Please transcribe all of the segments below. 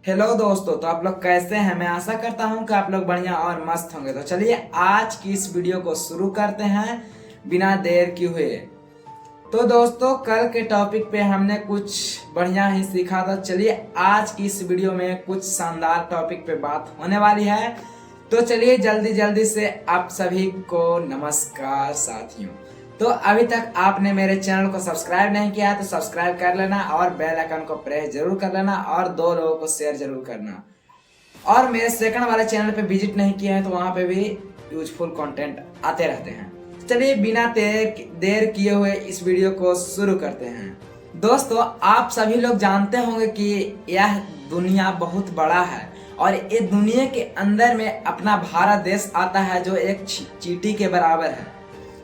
Hello दोस्तों, तो आप लोग कैसे हैं। मैं आशा करता हूं कि आप लोग बढ़िया और मस्त होंगे। तो चलिए आज की इस वीडियो को शुरू करते हैं बिना देर किए हुए। तो दोस्तों, कल के टॉपिक पे हमने कुछ बढ़िया ही सीखा था। चलिए आज की इस वीडियो में कुछ शानदार टॉपिक पे बात होने वाली है। तो चलिए जल्दी जल्दी से आप सभी को नमस्कार साथियों। तो अभी तक आपने मेरे चैनल को सब्सक्राइब नहीं किया है तो सब्सक्राइब कर लेना और बेल आइकन को प्रेस जरूर कर लेना और 2 लोगों को शेयर जरूर करना। और मेरे सेकंड वाले चैनल पे विजिट नहीं किया है तो वहां पे भी यूजफुल कंटेंट आते रहते हैं। चलिए बिना देर किए हुए इस वीडियो को शुरू करते हैं। दोस्तों, आप सभी लोग जानते होंगे कि यह दुनिया बहुत बड़ा है और ये दुनिया के अंदर में अपना भारत देश आता है जो एक चींटी के बराबर है।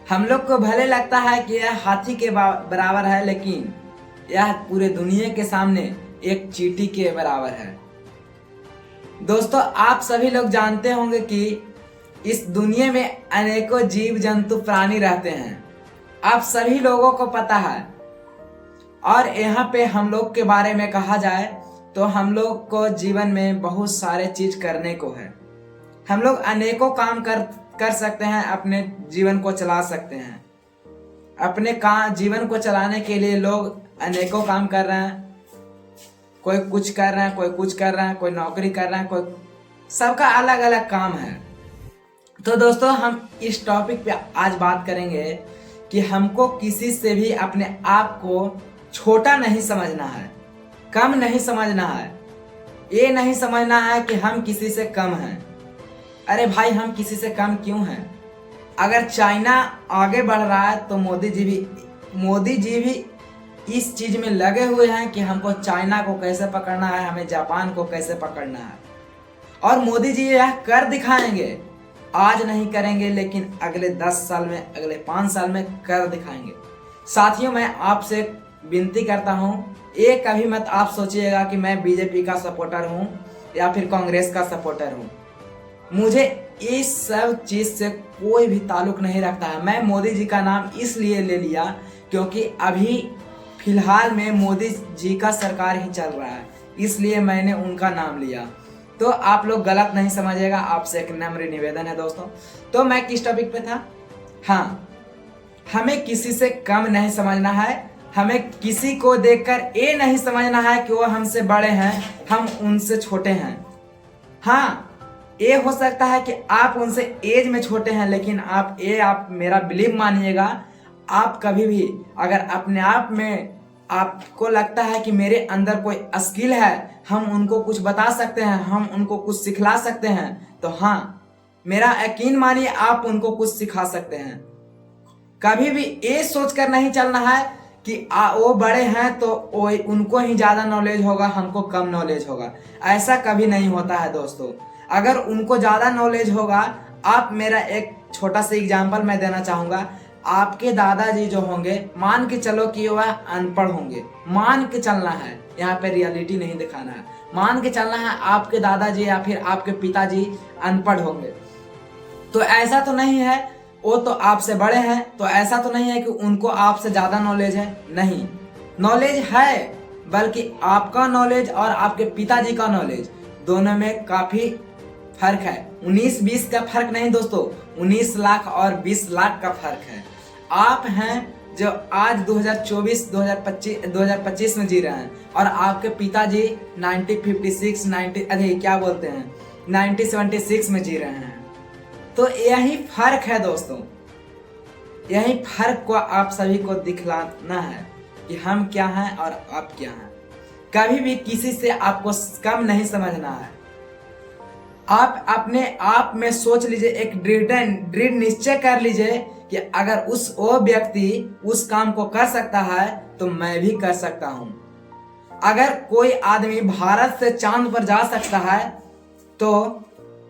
हम लोग को भले लगता है कि यह हाथी के बराबर है, लेकिन यह पूरे दुनिया के सामने एक चींटी के बराबर है। दोस्तों, आप सभी लोग जानते होंगे कि इस दुनिया में अनेकों जीव जंतु प्राणी रहते हैं। आप सभी लोगों को पता है। और यहाँ पे हम लोग के बारे में कहा जाए तो हम लोग को जीवन में बहुत सारे चीज करने को है। हम लोग अनेकों काम कर सकते हैं, अपने जीवन को चला सकते हैं। अपने जीवन को चलाने के लिए लोग अनेकों काम कर रहे हैं। कोई कुछ कर रहे हैं, कोई कुछ कर रहे हैं, कोई नौकरी कर रहे हैं, कोई सबका अलग अलग काम है। तो दोस्तों, हम इस टॉपिक पे आज बात करेंगे कि हमको किसी से भी अपने आप को छोटा नहीं समझना है, कम नहीं समझना है। ये नहीं समझना है कि हम किसी से कम हैं। अरे भाई, हम किसी से कम क्यों हैं? अगर चाइना आगे बढ़ रहा है तो मोदी जी भी इस चीज में लगे हुए हैं कि हमको चाइना को कैसे पकड़ना है, हमें जापान को कैसे पकड़ना है। और मोदी जी यह कर दिखाएंगे। आज नहीं करेंगे लेकिन अगले 10 साल में, अगले 5 साल में कर दिखाएंगे। साथियों, मैं आपसे विनती करता हूं, ये कभी मत आप सोचिएगा कि मैं बीजेपी का सपोर्टर हूं या फिर कांग्रेस का सपोर्टर हूं। मुझे इस सब चीज से कोई भी ताल्लुक नहीं रखता है। मैं मोदी जी का नाम इसलिए ले लिया क्योंकि अभी फिलहाल में मोदी जी का सरकार ही चल रहा है, इसलिए मैंने उनका नाम लिया। तो आप लोग गलत नहीं समझिएगा, आपसे एक नम्र निवेदन है दोस्तों। तो मैं किस टॉपिक पे था? हाँ, हमें किसी से कम नहीं समझना है। हमें किसी को देखकर ये नहीं समझना है कि वो हमसे बड़े हैं, हम उनसे छोटे हैं। हाँ, ये हो सकता है कि आप उनसे एज में छोटे हैं, लेकिन आप मेरा बिलीव मानिएगा, आप कभी भी अगर अपने आप में आपको लगता है कि मेरे अंदर कोई स्किल है, हम उनको कुछ बता सकते हैं, हम उनको कुछ सिखला सकते हैं, तो हाँ, मेरा यकीन मानिए आप उनको कुछ सिखा सकते हैं। कभी भी ये सोचकर नहीं चलना है कि वो बड़े हैं तो उनको ही ज्यादा नॉलेज होगा, हमको कम नॉलेज होगा। ऐसा कभी नहीं होता है दोस्तों। अगर उनको ज्यादा नॉलेज होगा, आप मेरा एक छोटा सा एग्जांपल मैं देना चाहूंगा। आपके दादाजी जो होंगे, मान के चलो कि वह अनपढ़ होंगे, मान के चलना है, यहाँ पे रियलिटी नहीं दिखाना है। मान के चलना है आपके दादाजी या फिर आपके पिताजी अनपढ़ होंगे, तो ऐसा तो नहीं है वो तो आपसे बड़े हैं, तो ऐसा तो नहीं है कि उनको आपसे ज्यादा नॉलेज है। नहीं, नॉलेज है, बल्कि आपका नॉलेज और आपके पिताजी का नॉलेज दोनों में काफी फर्क है। 19-20 का फर्क नहीं दोस्तों, 19 लाख और 20 लाख का फर्क है। आप हैं जो आज 2024-2025 में जी रहे हैं और आपके पिताजी 1976 में जी रहे हैं। तो यही फर्क है दोस्तों। यही फर्क को आप सभी को दिखलाना है कि हम क्या हैं और आप क्या हैं। कभी भी किसी से आपको कम नहीं समझना है। आप अपने आप में सोच लीजिए, एक दृढ़ निश्चय कर लीजिए कि अगर वो व्यक्ति उस काम को कर सकता है तो मैं भी कर सकता हूं। अगर कोई आदमी भारत से चांद पर जा सकता है तो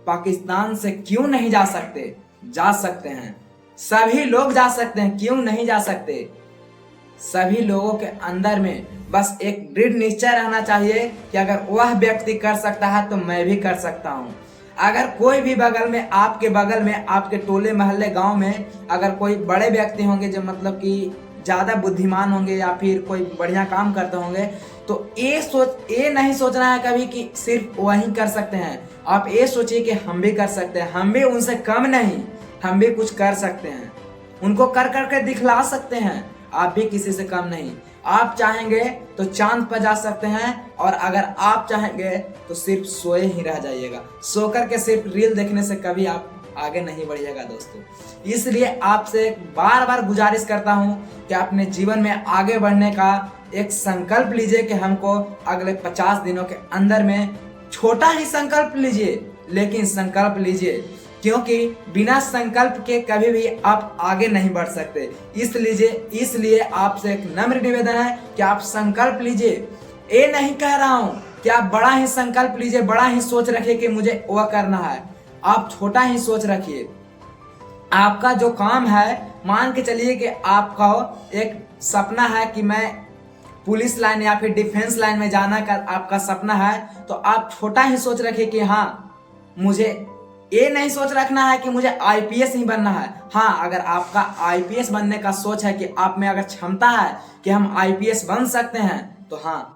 पाकिस्तान से क्यों नहीं जा सकते? जा सकते हैं, सभी लोग जा सकते हैं, क्यों नहीं जा सकते? सभी लोगों के अंदर में बस एक दृढ़ निश्चय रहना चाहिए कि अगर वह व्यक्ति कर सकता है तो मैं भी कर सकता हूं। अगर कोई भी बगल में, आपके टोले मोहल्ले गांव में अगर कोई बड़े व्यक्ति होंगे जो मतलब कि ज़्यादा बुद्धिमान होंगे या फिर कोई बढ़िया काम करते होंगे, तो ये नहीं सोचना है कभी कि सिर्फ वही कर सकते हैं। आप ये सोचिए कि हम भी कर सकते हैं, हम भी उनसे कम नहीं, हम भी कुछ कर सकते हैं, उनको कर करके दिखला सकते हैं। आप भी किसी से कम नहीं। आप चाहेंगे तो चांद पर जा सकते हैं, और अगर आप चाहेंगे तो सिर्फ सोए ही रह जाइएगा। सो करके सिर्फ रील देखने से कभी आप आगे नहीं बढ़िएगा दोस्तों। इसलिए आपसे बार बार गुजारिश करता हूं कि अपने जीवन में आगे बढ़ने का एक संकल्प लीजिए कि हमको अगले 50 दिनों के अंदर में, छोटा ही संकल्प लीजिए लेकिन संकल्प लीजिए, क्योंकि बिना संकल्प के कभी भी आप आगे नहीं बढ़ सकते। इसलिए आपसे एक नम्र निवेदन है कि आप संकल्प लीजिए। ये नहीं कह रहा हूं कि आप बड़ा ही संकल्प लीजिए, बड़ा ही सोच रखिए कि मुझे वह करना है। आप छोटा ही सोच रखिए। आपका जो काम है, मान के चलिए कि आपका एक सपना है कि मैं पुलिस लाइन या फिर डिफेंस लाइन में जाना का आपका सपना है, तो आप छोटा ही सोच रखिए कि हाँ, मुझे ये नहीं सोच रखना है कि मुझे आईपीएस ही बनना है। हाँ, अगर आपका आईपीएस बनने का सोच है कि आप में अगर क्षमता है कि हम आईपीएस बन सकते हैं, तो हाँ,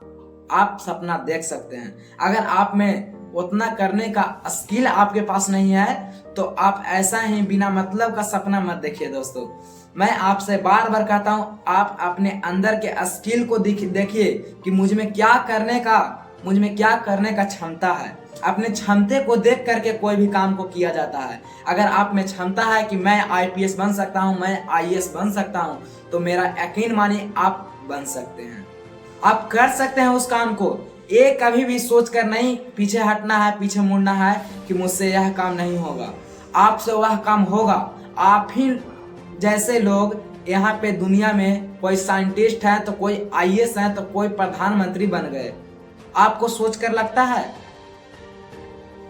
आप सपना देख सकते हैं। अगर आप में उतना करने का स्किल आपके पास नहीं है, तो आप ऐसा ही बिना मतलब का सपना मत देखिए दोस्तों। मैं आपसे बार बार कहता हूँ, आप अपने अंदर के स्किल को देखिए कि मुझ में क्या करने का क्षमता है। अपने क्षमते को देख करके कोई भी काम को किया जाता है। अगर आप में क्षमता है कि मैं आईपीएस बन सकता हूँ, मैं आईएएस बन सकता हूँ, तो मेरा यकीन मानिए आप बन सकते हैं, आप कर सकते हैं उस काम को। ये कभी भी सोचकर नहीं पीछे हटना है, पीछे मुड़ना है कि मुझसे यह काम नहीं होगा। आपसे वह काम होगा। आप ही जैसे लोग यहाँ पे दुनिया में, कोई साइंटिस्ट है तो कोई आईएएस है तो कोई प्रधानमंत्री बन गए। आपको सोचकर लगता है?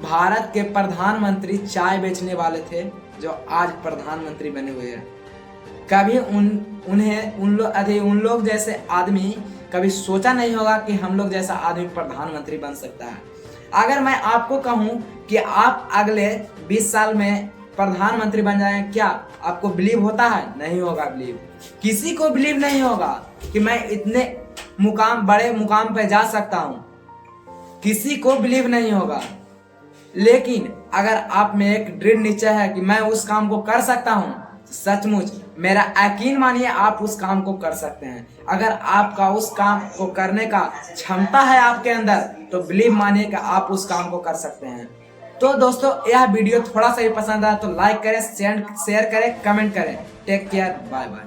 भारत के प्रधानमंत्री चाय बेचने वाले थे जो आज प्रधानमंत्री बने हुए हैं। कभी उन लोग जैसे आदमी कभी सोचा नहीं होगा कि हम लोग जैसा आदमी प्रधानमंत्री बन सकता है। अगर मैं आपको कहूं कि आप अगले 20 साल में प्रधानमंत्री बन जाएं, क्या आपको बिलीव होता है? नहीं होगा बिलीव। किसी को बिलीव नहीं होगा कि मैं इतने बड़े मुकाम पे जा सकता हूं, किसी को बिलीव नहीं होगा। लेकिन अगर आप में एक दृढ़ निश्चय है कि मैं उस काम को कर सकता हूं, सचमुच मेरा यकीन मानिए आप उस काम को कर सकते हैं। अगर आपका उस काम को करने का क्षमता है आपके अंदर, तो बिलीव मानिए कि आप उस काम को कर सकते हैं। तो दोस्तों, यह वीडियो थोड़ा सा भी पसंद आया तो लाइक करें, शेयर करें, कमेंट करें। Take care, bye bye.